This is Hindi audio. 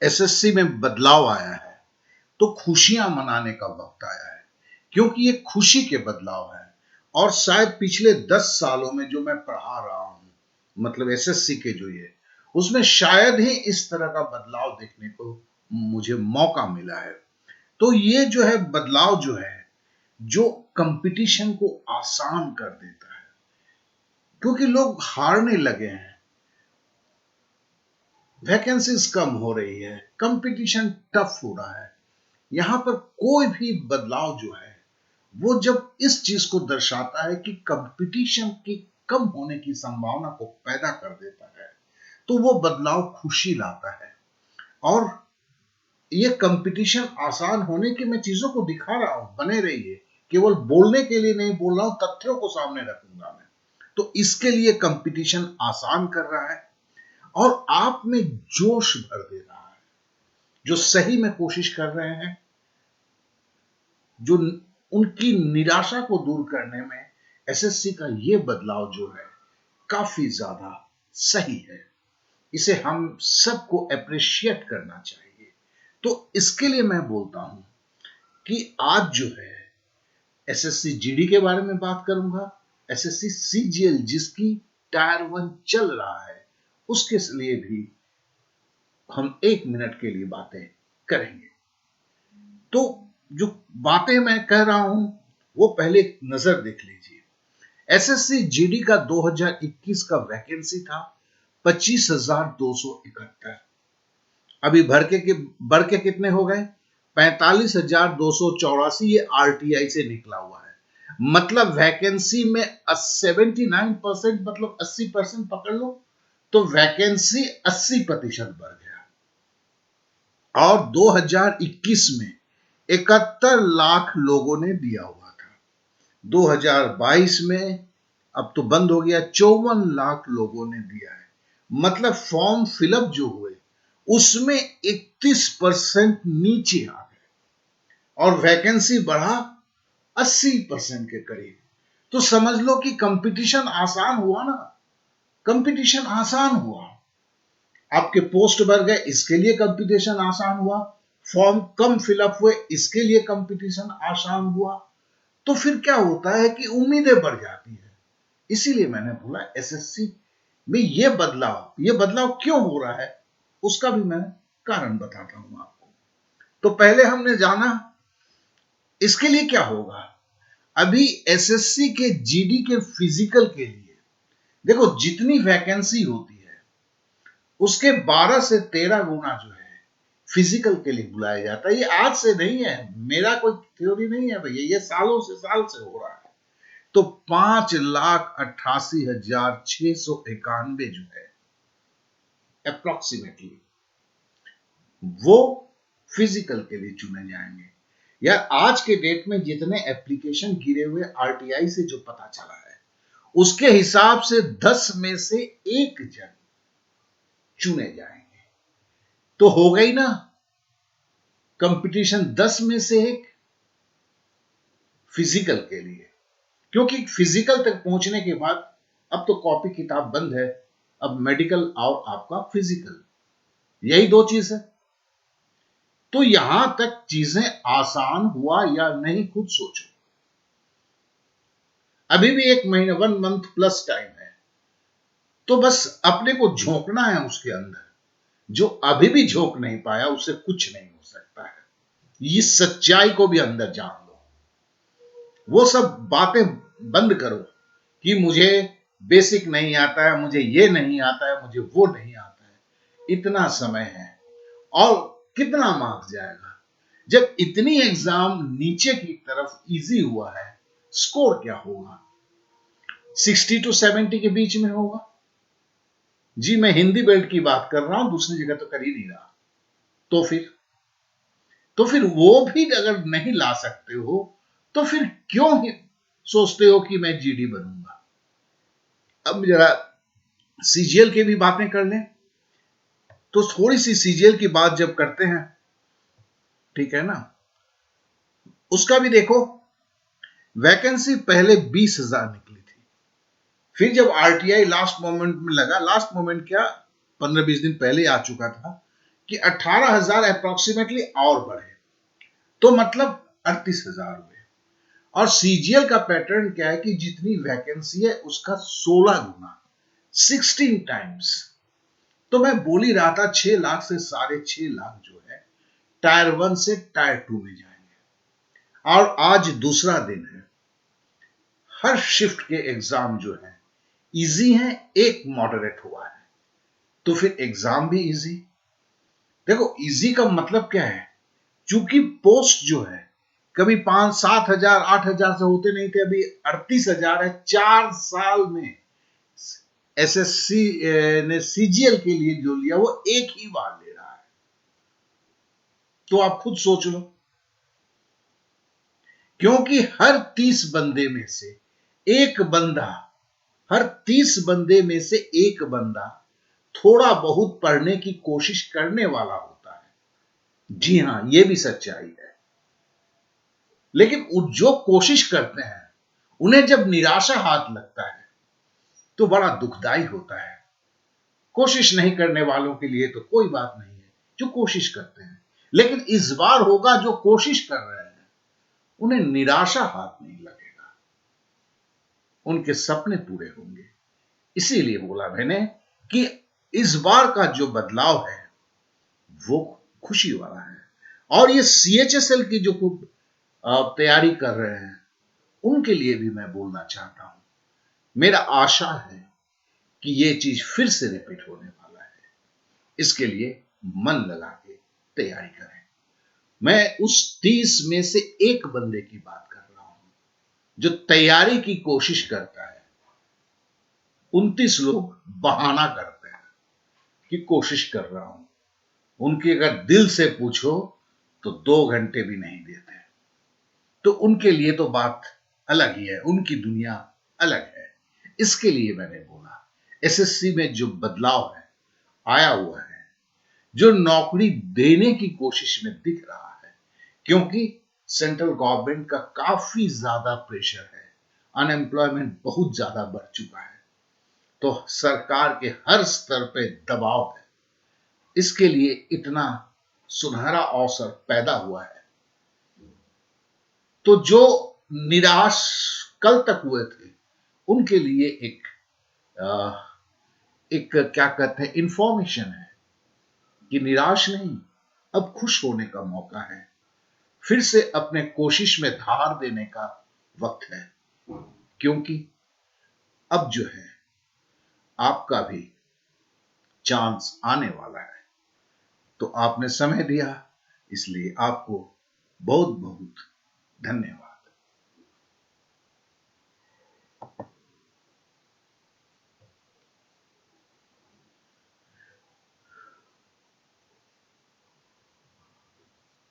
एसएससी में बदलाव आया है तो खुशियां मनाने का वक्त आया है, क्योंकि ये खुशी के बदलाव है। और शायद पिछले 10 सालों में जो मैं पढ़ा रहा हूं, मतलब एसएससी के जो ये, उसमें शायद ही इस तरह का बदलाव देखने को मुझे मौका मिला है। तो ये जो है बदलाव जो है, जो कंपटीशन को आसान कर देता है, क्योंकि लोग हारने लगे हैं, वैकेंसीज कम हो रही है, कंपटीशन टफ हो रहा है। यहां पर कोई भी बदलाव जो है वो जब इस चीज को दर्शाता है कि कंपटीशन की कम होने की संभावना को पैदा कर देता है, तो वो बदलाव खुशी लाता है। और ये कंपटीशन आसान होने की मैं चीजों को दिखा रहा हूं, बने रहिए, केवल बोलने के लिए नहीं बोल रहा हूं, तथ्यों को सामने रखूंगा मैं। तो इसके लिए कंपटीशन आसान कर रहा है और आप में जोश भर दे रहा है। जो सही में कोशिश कर रहे हैं, जो उनकी निराशा को दूर करने में एसएससी का ये बदलाव जो है काफी ज्यादा सही है। इसे हम सबको अप्रिशिएट करना चाहिए। तो इसके लिए मैं बोलता हूं कि आज जो है एसएससी जीडी के बारे में बात करूंगा, एसएससी सीजीएल जिसकी टायर 1 चल रहा है, उसके लिए भी हम 1 मिनट के लिए बातें करेंगे। तो जो बातें मैं कह रहा हूं वो पहले एक नजर देख लीजिए। एसएससी जीडी का 2021 का वैकेंसी था 25,271। अभी बढ़ के कितने हो गए? 45,284। ये आरटीआई से निकला हुआ है। मतलब वैकेंसी में 79%, मतलब 80% पकड़ लो, तो वैकेंसी 80% बढ़ गया। और 2021 में 71 लाख लोगों ने दिया हुआ था। 2022 में, अब तो बंद हो गया, 54 लाख लोगों ने दिया है। मतलब फॉर्म फिलअप जो हुए उसमें 31% नीचे आ गए और वैकेंसी बढ़ा 80% के करीब। तो समझ लो कि कंपटीशन आसान हुआ ना, कंपटीशन आसान हुआ। आपके पोस्ट बढ़ गए, इसके लिए कंपटीशन आसान हुआ। फॉर्म कम फिलअप हुए, इसके लिए कंपटीशन आसान हुआ। तो फिर क्या होता है कि उम्मीदें बढ़ जाती है। इसीलिए मैंने बोला एसएससी में ये बदलाव क्यों हो रहा है, उसका भी मैं कारण बताता हूं आपको। तो पहले हमने जाना इसके लिए क्या होगा। अभी एसएससी के जीडी के फिजिकल के लिए देखो, जितनी वैकेंसी होती है उसके 12 से 13 गुना जो है फिजिकल के लिए बुलाया जाता है। ये आज से नहीं है, मेरा कोई थ्योरी नहीं है भैया, ये सालों से साल से हो रहा है। तो 5,88,691 जो है अप्रोक्सीमेटली, वो फिजिकल के लिए चुने जाएंगे। या आज के डेट में जितने एप्लीकेशन गिरे हुए आरटीआई से जो पता चला है, उसके हिसाब से 10 में से 1 जन चुने जाएंगे। तो हो गई ना कंपटीशन 10 में से 1 फिजिकल के लिए। क्योंकि फिजिकल तक पहुंचने के बाद अब तो कॉपी किताब बंद है, अब मेडिकल और आपका फिजिकल, यही 2 चीज है। तो यहां तक चीजें आसान हुआ या नहीं, खुद सोचो। अभी भी 1 महीना, 1 मंथ प्लस टाइम है। तो बस अपने को झोंकना है उसके अंदर। जो अभी भी झोंक नहीं पाया उससे कुछ नहीं हो सकता है। इस सच्चाई को भी अंदर जान लो। वो सब बातें बंद करो कि मुझे बेसिक नहीं आता है, मुझे ये नहीं आता है, मुझे वो नहीं आता है। इतना समय है और कितना मार्क्स जाएगा। जब इतनी एग्जाम नीचे की तरफ इजी हुआ है, स्कोर क्या होगा? 60 to 70 के बीच में होगा। जी मैं हिंदी बेल्ट की बात कर रहा हूं, दूसरी जगह तो कर ही नहीं रहा। तो फिर वो भी अगर नहीं ला सकते हो, तो फिर क्यों ही सोचते हो कि मैं जीडी बनूंगा? अब जरा सीजीएल की भी बातें कर लें। तो थोड़ी सी सीजीएल की बात जब करते हैं, ठीक है ना, उसका भी देखो। वैकेंसी पहले 20,000 निकली थी। फिर जब आरटीआई लास्ट मोमेंट में लगा, लास्ट मोमेंट क्या, 15-20 दिन पहले आ चुका था कि 18,000 अप्रोक्सीमेटली और बढ़े, तो मतलब 38,000 हुए। और सीजीएल का पैटर्न क्या है कि जितनी वैकेंसी है उसका 16 गुना, 16 टाइम्स। तो मैं बोल ही रहा था 6 लाख से 6.5 लाख जो है टायर 1 से टायर 2 में जाएंगे। और आज दूसरा दिन है, हर शिफ्ट के एग्जाम जो है इजी है, एक मॉडरेट हुआ है, तो फिर एग्जाम भी इजी। देखो इजी का मतलब क्या है, चूंकि पोस्ट जो है कभी 5-7 हजार 8 हजार से होते नहीं थे, अभी 38,000 है। 4 साल में एसएससी ने सीजीएल के लिए जो लिया वो एक ही बार ले रहा है। तो आप खुद सोच लो, क्योंकि हर 30 बंदे में से एक बंदा, हर 30 बंदे में से एक बंदा थोड़ा बहुत पढ़ने की कोशिश करने वाला होता है। जी हां, यह भी सच्चाई है। लेकिन जो कोशिश करते हैं उन्हें जब निराशा हाथ लगता है तो बड़ा दुखदाई होता है। कोशिश नहीं करने वालों के लिए तो कोई बात नहीं है, जो कोशिश करते हैं। लेकिन इस बार होगा जो कोशिश कर रहे हैं उन्हें निराशा हाथ नहीं लगेगा, उनके सपने पूरे होंगे। इसीलिए बोला मैंने कि इस बार का जो बदलाव है वो खुशी वाला है। और ये सीएचएसएल की जो तैयारी कर रहे हैं उनके लिए भी मैं बोलना चाहता हूं, मेरा आशा है कि ये चीज फिर से रिपीट होने वाला है। इसके लिए मन लगा के तैयारी करें। मैं उस 30 में से एक बंदे की बात कर रहा हूं जो तैयारी की कोशिश करता है। 29 लोग बहाना करते हैं कि कोशिश कर रहा हूं, उनकी अगर दिल से पूछो तो 2 घंटे भी नहीं देते। तो उनके लिए तो बात अलग ही है, उनकी दुनिया अलग है। इसके लिए मैंने बोला एसएससी में जो बदलाव है आया हुआ है, जो नौकरी देने की कोशिश में दिख रहा है, क्योंकि सेंट्रल गवर्नमेंट का काफी ज्यादा प्रेशर है, अनएम्प्लॉयमेंट बहुत ज्यादा बढ़ चुका है, तो सरकार के हर स्तर पे दबाव है। इसके लिए इतना सुनहरा अवसर पैदा हुआ है। तो जो निराश कल तक हुए थे उनके लिए अ, एक क्या कहते हैं इंफॉर्मेशन है कि निराश नहीं, अब खुश होने का मौका है, फिर से अपने कोशिश में धार देने का वक्त है। क्योंकि अब जो है आपका भी चांस आने वाला है। तो आपने समय दिया, इसलिए आपको बहुत बहुत धन्यवाद।